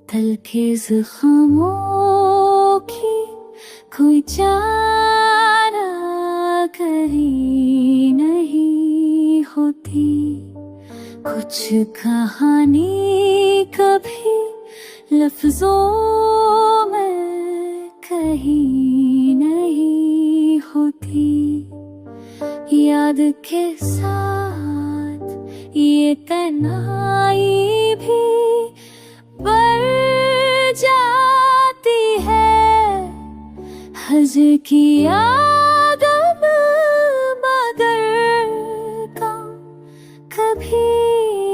दिल के ज़ख्मों की कोई चारा कहीं नहीं होती। कुछ कहानी कभी लफ्ज़ों में कहीं नहीं होती। याद के साथ ये तन्हाई भी बढ़ जाती है। हज़र की आदम मगर कम कभी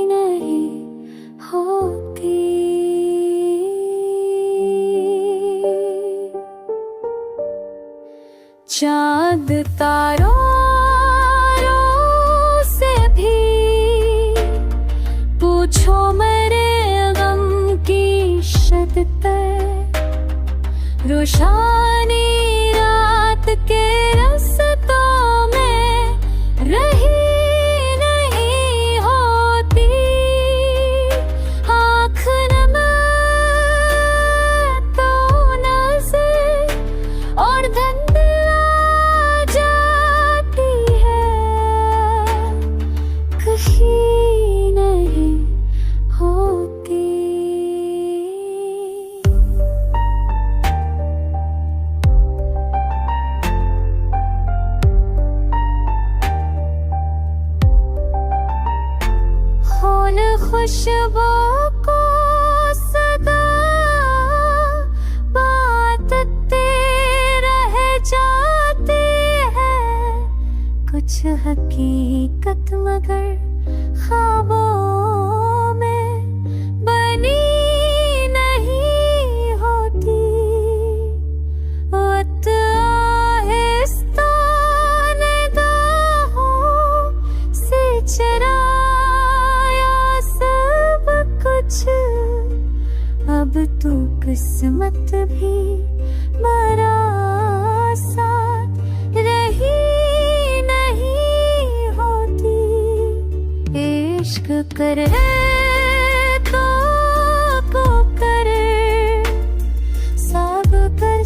नहीं होती। चाँद तारों से भी पूछो मेरे गम की शद्दत। रोशानी रात के रास्तों में रही नहीं होती। आँख नम तो नज़र और धुंधला जाती है। कहीं नहीं होती। फूल खुशबू को सदा बांटते रह जाते हैं। कुछ हकीकत मगर ख्वाबों में बनी नहीं होती। वक्त आहिस्ता निगाहों से चराया सब कुछ। अब तो किस्मत भी मरा साथ रही नहीं होती। इश्क करे तो करे सब कर